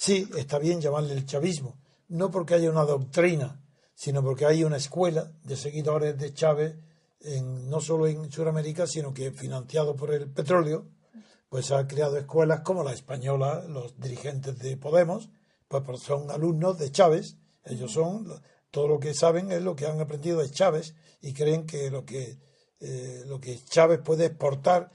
Sí, está bien llamarle el chavismo, no porque haya una doctrina, sino porque hay una escuela de seguidores de Chávez, no solo en Sudamérica, sino que financiado por el petróleo, pues ha creado escuelas como la española. Los dirigentes de Podemos, pues son alumnos de Chávez. Ellos todo lo que saben es lo que han aprendido de Chávez, y creen que lo que Chávez puede exportar,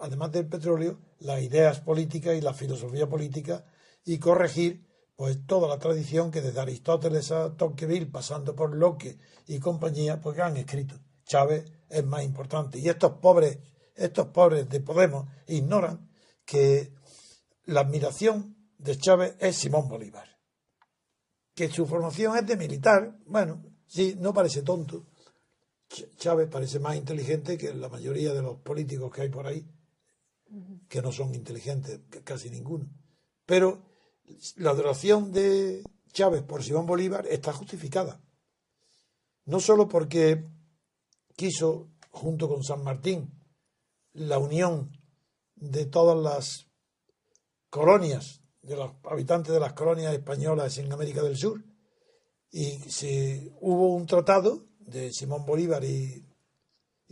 además del petróleo, las ideas políticas y la filosofía política, y corregir pues toda la tradición que desde Aristóteles a Tocqueville, pasando por Locke y compañía, pues han escrito. Chávez es más importante. Y estos pobres de Podemos ignoran que la admiración de Chávez es Simón Bolívar. Que su formación es de militar, bueno, sí, no parece tonto. Chávez parece más inteligente que la mayoría de los políticos que hay por ahí, que no son inteligentes, casi ninguno. Pero la adoración de Chávez por Simón Bolívar está justificada. No solo porque quiso, junto con San Martín, la unión de todas las colonias, de los habitantes de las colonias españolas en América del Sur, y hubo un tratado de Simón Bolívar y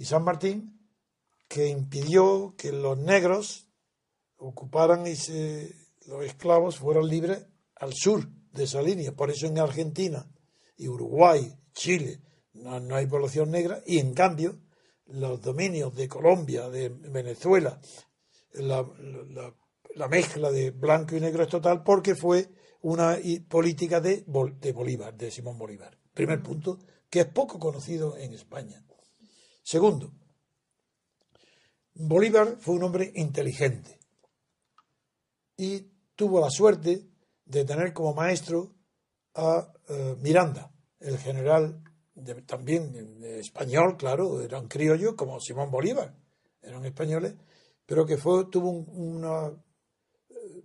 San Martín que impidió que los negros ocuparan los esclavos fueran libres al sur de esa línea. Por eso en Argentina y Uruguay, Chile, no hay población negra, y en cambio los dominios de Colombia, de Venezuela, la mezcla de blanco y negro es total, porque fue una política de Bolívar, de Simón Bolívar. Primer punto, que es poco conocido en España. Segundo, Bolívar fue un hombre inteligente y tuvo la suerte de tener como maestro a Miranda, el general también español, claro, eran criollos como Simón Bolívar, eran españoles, pero que tuvo un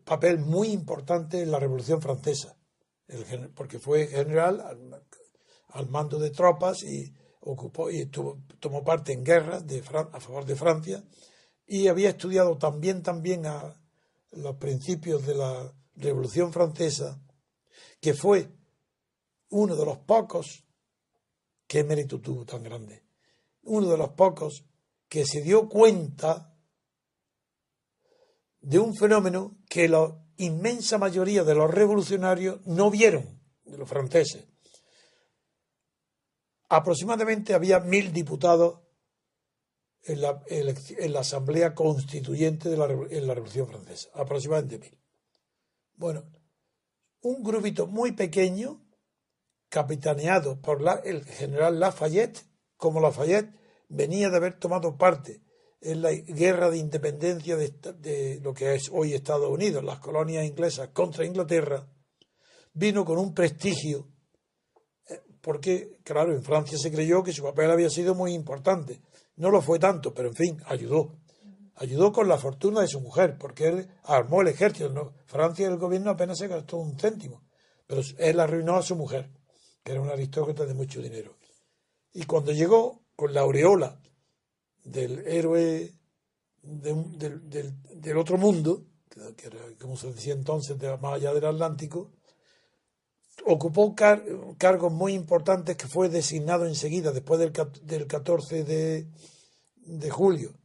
papel muy importante en la Revolución Francesa, porque fue general al mando de tropas y tomó parte en guerras a favor de Francia, y había estudiado también a los principios de la Revolución Francesa, que fue uno de los pocos, qué mérito tuvo tan grande, uno de los pocos que se dio cuenta de un fenómeno que la inmensa mayoría de los revolucionarios no vieron, de los franceses. Aproximadamente había 1000 diputados en la Asamblea Constituyente en la Revolución Francesa, aproximadamente 1000. Bueno, un grupito muy pequeño, capitaneado por el general Lafayette, como Lafayette venía de haber tomado parte en la guerra de independencia de lo que es hoy Estados Unidos, las colonias inglesas contra Inglaterra, vino con un prestigio, porque, claro, en Francia se creyó que su papel había sido muy importante. No lo fue tanto, pero en fin, ayudó. Ayudó con la fortuna de su mujer, porque él armó el ejército. ¿No? Francia, el gobierno apenas se gastó un céntimo, pero él arruinó a su mujer, que era una aristócrata de mucho dinero. Y cuando llegó con la aureola del héroe del otro mundo, que era, como se decía entonces, más allá del Atlántico, ocupó cargos muy importantes, que fue designado enseguida, después del 14 de julio,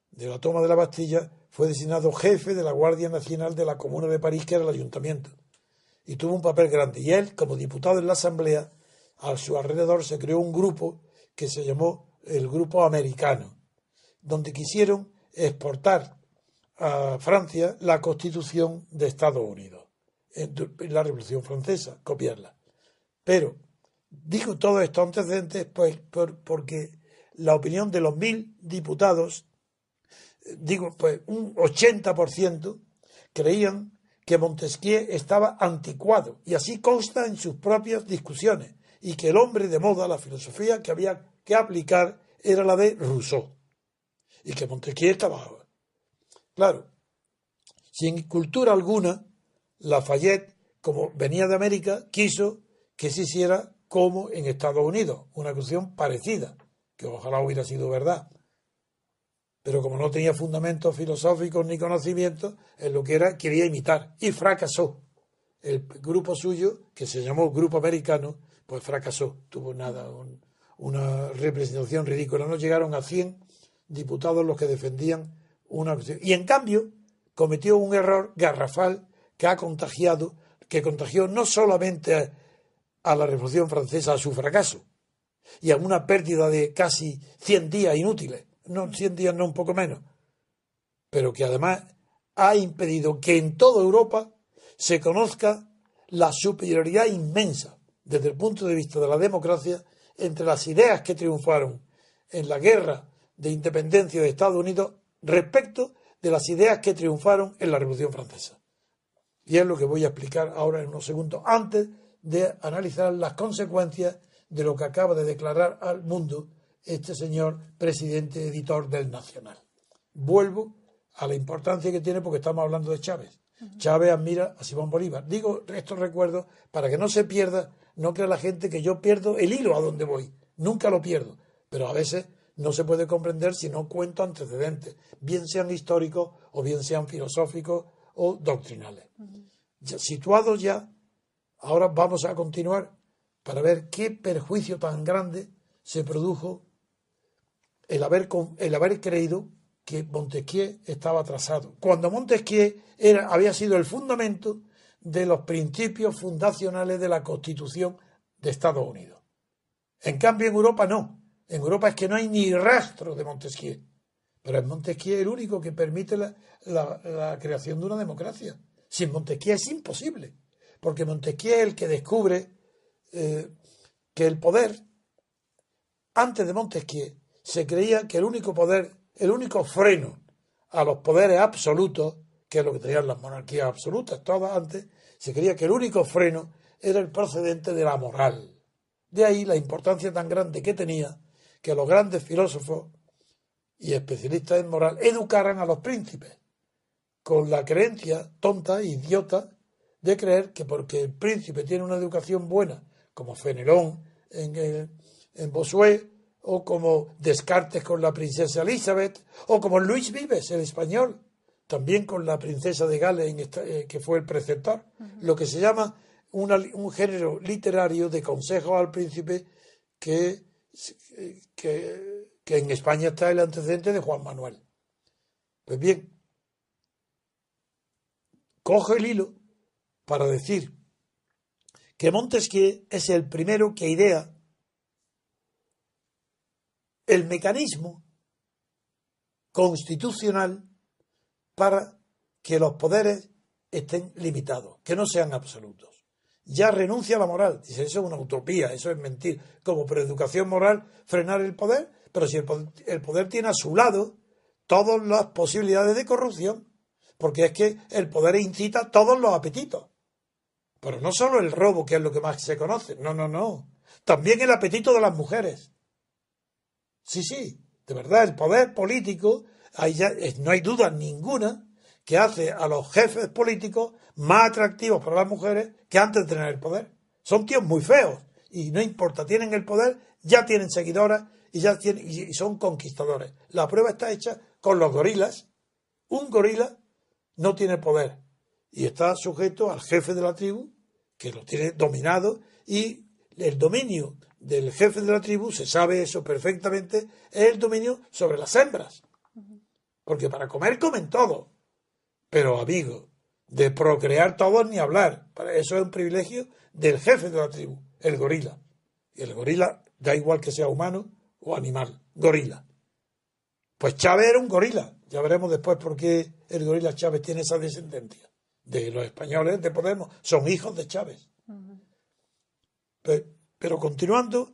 de la toma de la Bastilla, fue designado jefe de la Guardia Nacional de la Comuna de París, que era el ayuntamiento, y tuvo un papel grande. Y él, como diputado en la Asamblea, a su alrededor se creó un grupo que se llamó el Grupo Americano, donde quisieron exportar a Francia la Constitución de Estados Unidos en la Revolución Francesa, copiarla. Pero digo todos estos antecedentes pues porque la opinión de los 1000 diputados, pues un 80% creían que Montesquieu estaba anticuado, y así consta en sus propias discusiones, y que el hombre de moda, la filosofía que había que aplicar era la de Rousseau, y que Montesquieu estaba, claro, sin cultura alguna. Lafayette, como venía de América, quiso que se hiciera como en Estados Unidos, una cuestión parecida, que ojalá hubiera sido verdad. Pero como no tenía fundamentos filosóficos ni conocimientos, en lo que quería imitar, y fracasó. el grupo suyo, que se llamó Grupo Americano, pues fracasó, tuvo nada, una representación ridícula. No llegaron a 100 diputados los que defendían una cuestión. Y en cambio cometió un error garrafal que contagió no solamente a la Revolución Francesa, a su fracaso, y a una pérdida de casi 100 días inútiles, no 100 días, no, un poco menos, pero que además ha impedido que en toda Europa se conozca la superioridad inmensa desde el punto de vista de la democracia entre las ideas que triunfaron en la guerra de independencia de Estados Unidos respecto de las ideas que triunfaron en la Revolución Francesa. Y es lo que voy a explicar ahora en unos segundos, antes de analizar las consecuencias de lo que acaba de declarar al mundo este señor presidente editor del Nacional. Vuelvo a la importancia que tiene porque estamos hablando de Chávez. Chávez admira a Simón Bolívar. Digo estos recuerdos para que no se pierda, no crea la gente que yo pierdo el hilo a donde voy. Nunca lo pierdo, pero a veces no se puede comprender si no cuento antecedentes, bien sean históricos o bien sean filosóficos o doctrinales. Situados ya, ahora vamos a continuar para ver qué perjuicio tan grande se produjo el haber creído que Montesquieu estaba atrasado, cuando Montesquieu había sido el fundamento de los principios fundacionales de la Constitución de Estados Unidos. En cambio, en Europa no. En Europa es que no hay ni rastro de Montesquieu. Pero es Montesquieu el único que permite la creación de una democracia. Sin Montesquieu es imposible, porque Montesquieu es el que descubre que el poder, antes de Montesquieu, se creía que el único poder, el único freno a los poderes absolutos, que es lo que tenían las monarquías absolutas, todas antes, se creía que el único freno era el procedente de la moral. De ahí la importancia tan grande que tenía que los grandes filósofos y especialistas en moral educaran a los príncipes, con la creencia tonta e idiota de creer que porque el príncipe tiene una educación buena, como Fenelón en Bossuet, o como Descartes con la princesa Elizabeth, o como Luis Vives, el español, también con la princesa de Gales, que fue el preceptor, lo que se llama un género literario de consejos al príncipe que en España está el antecedente de Juan Manuel. Pues bien, coge el hilo para decir que Montesquieu es el primero que idea el mecanismo constitucional para que los poderes estén limitados, que no sean absolutos. Ya renuncia a la moral. Dice, eso es una utopía, eso es mentir. Como por educación moral, frenar el poder, pero si el poder tiene a su lado todas las posibilidades de corrupción, porque es que el poder incita todos los apetitos. Pero no solo el robo, que es lo que más se conoce, no. También el apetito de las mujeres. Sí, de verdad, el poder político, ahí ya, no hay duda ninguna que hace a los jefes políticos más atractivos para las mujeres que antes de tener el poder. Son tíos muy feos y no importa, tienen el poder, ya tienen seguidoras y son conquistadores. La prueba está hecha con los gorilas. Un gorila no tiene poder y está sujeto al jefe de la tribu, que lo tiene dominado, y el dominio del jefe de la tribu, se sabe eso perfectamente, es el dominio sobre las hembras. Porque para comer comen todos. Pero, amigos, de procrear todos ni hablar. Eso es un privilegio del jefe de la tribu, el gorila. Y el gorila, da igual que sea humano o animal, gorila. Pues Chávez era un gorila. Ya veremos después por qué el gorila Chávez tiene esa descendencia. De los españoles de Podemos, son hijos de Chávez. Pero continuando,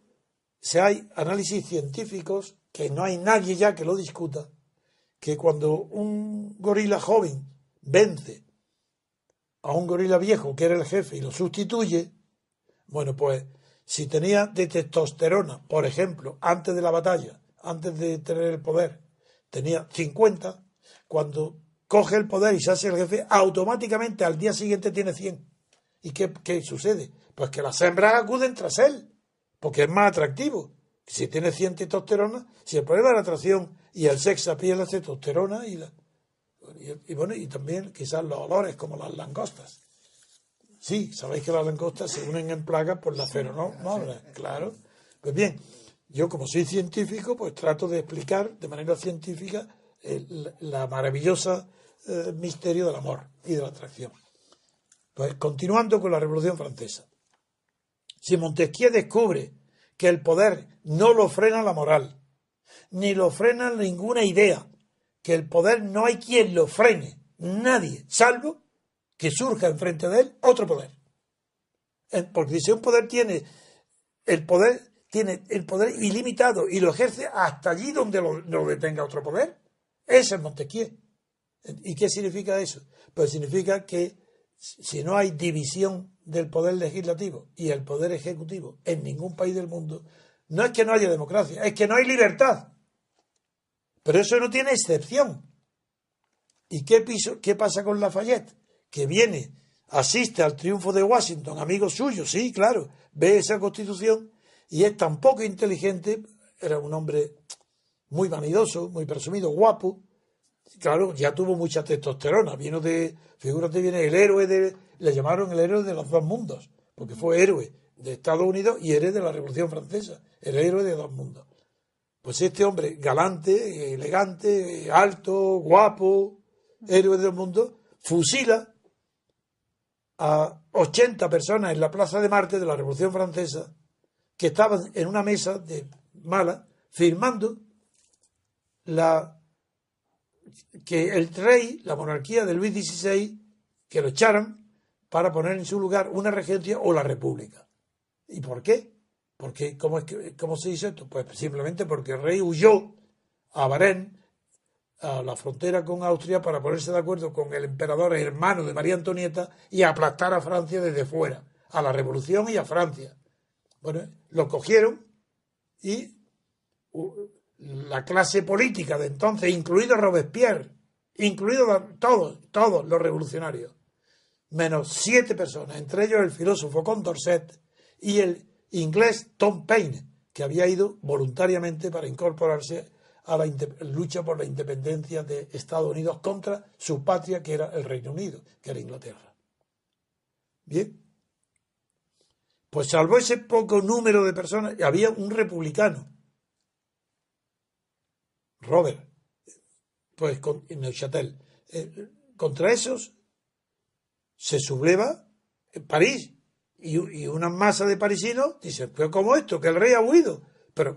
si hay análisis científicos, que no hay nadie ya que lo discuta, que cuando un gorila joven vence a un gorila viejo que era el jefe y lo sustituye, bueno, pues si tenía de testosterona, por ejemplo, antes de la batalla, antes de tener el poder, tenía 50, cuando coge el poder y se hace el jefe, automáticamente al día siguiente tiene 100. ¿Y qué sucede? Pues que las hembras acuden tras él, porque es más atractivo. Si tiene 100 testosterona, si el problema de la atracción y el sex appeal, la testosterona y también quizás los olores como las langostas. Sí, sabéis que las langostas se unen en plagas por la feromonas, claro. Pues bien, yo como soy científico, pues trato de explicar de manera científica la maravillosa misterio del amor y de la atracción. Pues continuando con la Revolución Francesa. Si Montesquieu descubre que el poder no lo frena la moral, ni lo frena ninguna idea, que el poder no hay quien lo frene, nadie, salvo que surja enfrente de él otro poder. Porque si un poder tiene el poder ilimitado y lo ejerce hasta allí donde lo detenga otro poder, ese es Montesquieu. ¿Y qué significa eso? Pues significa que si no hay división del poder legislativo y el poder ejecutivo en ningún país del mundo, no es que no haya democracia, es que no hay libertad. Pero eso no tiene excepción. ¿Y qué pasa con Lafayette? Que viene, asiste al triunfo de Washington, amigo suyo, sí, claro, ve esa constitución y es tan poco inteligente, era un hombre muy vanidoso, muy presumido, guapo, claro, ya tuvo mucha testosterona, vino figúrate, viene el héroe le llamaron el héroe de los dos mundos, porque fue héroe de Estados Unidos y héroe de la Revolución Francesa, el héroe de dos mundos. Pues este hombre galante, elegante, alto, guapo, héroe del mundo, fusila a 80 personas en la Plaza de Marte de la Revolución Francesa que estaban en una mesa de mala firmando que el rey, la monarquía de Luis XVI, que lo echaran para poner en su lugar una regencia o la república. ¿Y por qué? Porque ¿cómo se hizo esto? Pues simplemente porque el rey huyó a Varennes, a la frontera con Austria, para ponerse de acuerdo con el emperador hermano de María Antonieta y aplastar a Francia desde fuera, a la revolución y a Francia. Bueno, lo cogieron y la clase política de entonces, incluido Robespierre, incluidos todos los revolucionarios, menos 7 personas, entre ellos el filósofo Condorcet y el inglés Tom Paine, que había ido voluntariamente para incorporarse a la lucha por la independencia de Estados Unidos contra su patria, que era el Reino Unido, que era Inglaterra. Bien, pues salvo ese poco número de personas, había un republicano, Robert, pues en Neuchâtel. Contra esos se subleva París y una masa de parisinos dicen, pero ¿cómo esto? Que el rey ha huido, pero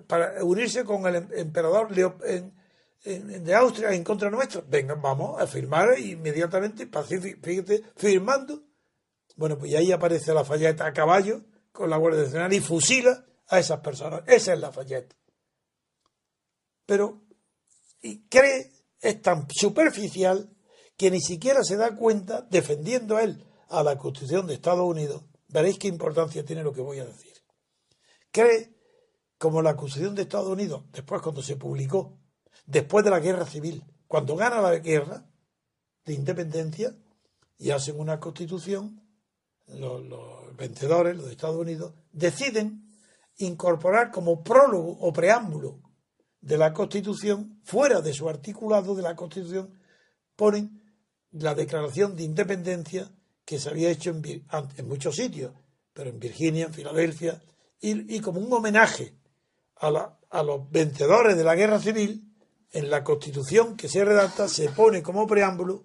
para unirse con el emperador de Austria en contra nuestra. Vengan, vamos a firmar inmediatamente, fíjate, firmando. Bueno, pues ahí aparece Lafayette a caballo con la Guardia Nacional y fusila a esas personas. Esa es Lafayette. Pero es tan superficial que ni siquiera se da cuenta, defendiendo él a la Constitución de Estados Unidos, veréis qué importancia tiene lo que voy a decir. Cree, como la Constitución de Estados Unidos, después cuando se publicó, después de la Guerra Civil, cuando gana la guerra de independencia y hacen una Constitución, los vencedores, los de Estados Unidos, deciden incorporar como prólogo o preámbulo de la Constitución, fuera de su articulado de la Constitución, ponen la declaración de independencia que se había hecho en muchos sitios, pero en Virginia, en Filadelfia, y como un homenaje a los vencedores de la Guerra Civil, en la Constitución que se redacta se pone como preámbulo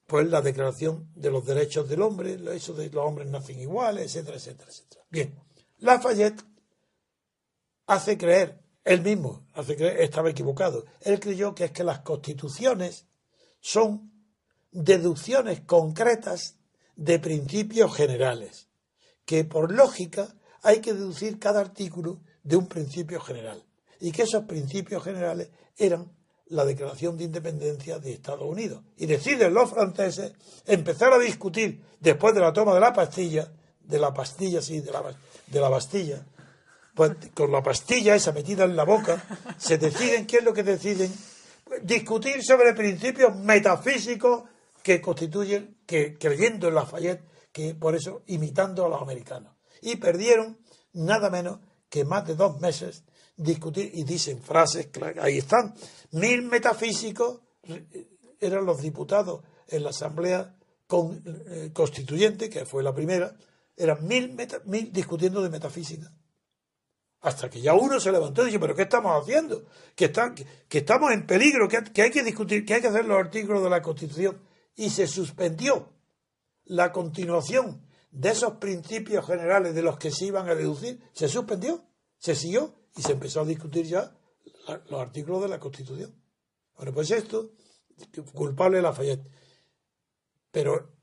pues la Declaración de los Derechos del Hombre, eso de los hombres nacen iguales, etcétera, etcétera, etcétera. Bien, Lafayette hace creer, él mismo estaba equivocado. Él creyó que es que las constituciones son deducciones concretas de principios generales, que por lógica hay que deducir cada artículo de un principio general, y que esos principios generales eran la Declaración de Independencia de Estados Unidos. Y deciden los franceses empezar a discutir, después de la toma de la Bastilla, pues con la pastilla esa metida en la boca, se deciden, ¿qué es lo que deciden? Discutir sobre principios metafísicos que constituyen, que creyendo en Lafayette, que por eso imitando a los americanos. Y perdieron nada menos que más de 2 meses discutir, y dicen frases, ahí están, 1000 metafísicos eran los diputados en la Asamblea constituyente, que fue la primera, eran mil discutiendo de metafísica. Hasta que ya uno se levantó y dijo, ¿pero qué estamos haciendo? Que estamos en peligro, que hay que discutir, que hay que hacer los artículos de la Constitución. Y se suspendió la continuación de esos principios generales de los que se iban a deducir. Se suspendió, se siguió y se empezó a discutir ya los artículos de la Constitución. Bueno, pues esto, culpable de Lafayette. Pero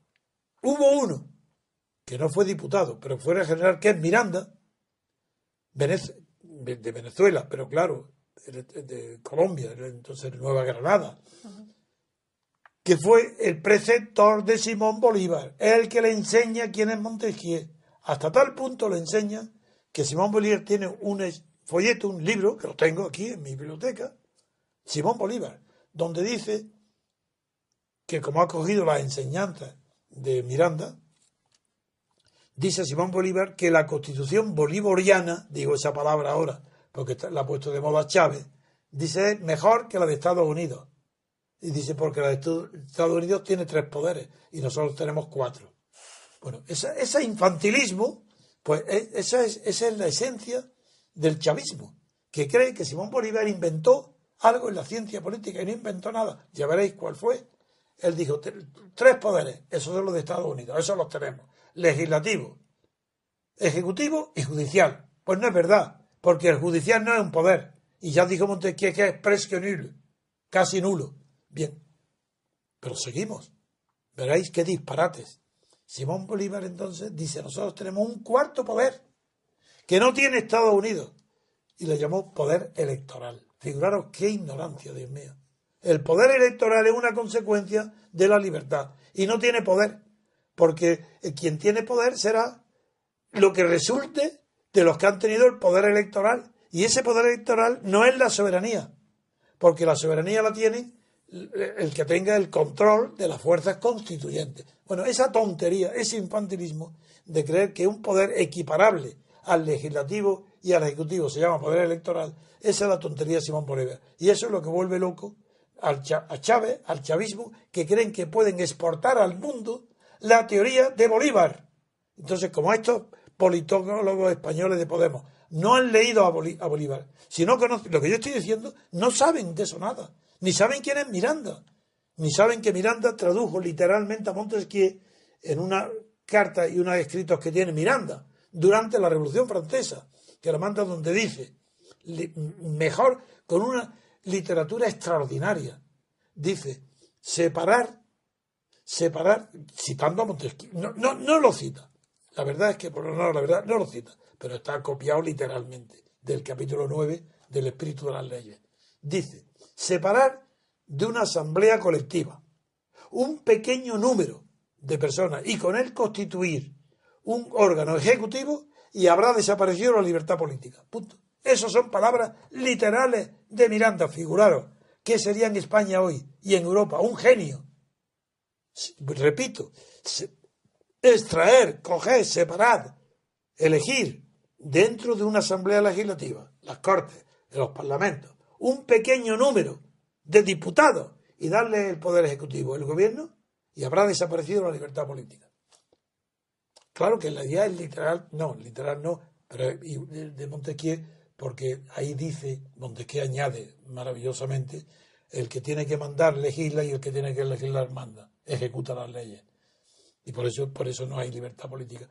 hubo uno que no fue diputado, pero fue el general, que es Miranda, de Venezuela, pero claro, de Colombia, entonces Nueva Granada, que fue el preceptor de Simón Bolívar, el que le enseña quién es Montesquieu. Hasta tal punto le enseña que Simón Bolívar tiene un folleto, un libro, que lo tengo aquí en mi biblioteca, Simón Bolívar, donde dice que, como ha cogido las enseñanzas de Miranda, dice Simón Bolívar que la Constitución bolivariana, digo esa palabra ahora porque la ha puesto de moda Chávez, dice es mejor que la de Estados Unidos. Y dice porque la de Estados Unidos tiene 3 poderes y nosotros tenemos 4. Bueno, ese infantilismo, pues esa es la esencia del chavismo, que cree que Simón Bolívar inventó algo en la ciencia política y no inventó nada. Ya veréis cuál fue. Él dijo, 3 poderes, esos son los de Estados Unidos, esos los tenemos. Legislativo, ejecutivo y judicial. Pues no es verdad, porque el judicial no es un poder. Y ya dijo Montesquieu que es presque nulo, casi nulo. Bien, pero seguimos. Veréis qué disparates. Simón Bolívar entonces dice, nosotros tenemos un 4º poder que no tiene Estados Unidos. Y le llamó poder electoral. Figuraros qué ignorancia, Dios mío. El poder electoral es una consecuencia de la libertad y no tiene poder, porque quien tiene poder será lo que resulte de los que han tenido el poder electoral, y ese poder electoral no es la soberanía, porque la soberanía la tiene el que tenga el control de las fuerzas constituyentes. Bueno, esa tontería, ese infantilismo de creer que un poder equiparable al legislativo y al ejecutivo se llama poder electoral, esa es la tontería de Simón Bolívar, y eso es lo que vuelve loco a Chávez, al chavismo, que creen que pueden exportar al mundo la teoría de Bolívar. Entonces, como estos politólogos españoles de Podemos no han leído a Bolívar, si no conocen lo que yo estoy diciendo, no saben de eso nada, ni saben quién es Miranda, ni saben que Miranda tradujo literalmente a Montesquieu en una carta y unos escritos que tiene Miranda durante la Revolución Francesa, que lo manda donde dice, mejor, con una literatura extraordinaria, dice, separar, citando a Montesquieu, no lo cita, la verdad es que, por no, la verdad, no lo cita, pero está copiado literalmente del capítulo 9 del Espíritu de las Leyes. Dice, separar de una asamblea colectiva un pequeño número de personas y con él constituir un órgano ejecutivo y habrá desaparecido la libertad política. Punto. Esas son palabras literales de Miranda. Figuraros, ¿qué sería en España hoy y en Europa? Un genio. Repito, extraer, coger, separar, elegir dentro de una asamblea legislativa, las Cortes, los parlamentos, un pequeño número de diputados y darle el poder ejecutivo, el gobierno, y habrá desaparecido la libertad política. Claro que la idea es literal no, pero de Montesquieu, porque ahí dice, Montesquieu añade maravillosamente, el que tiene que mandar legisla y el que tiene que legislar manda, ejecuta las leyes. Y por eso no hay libertad política.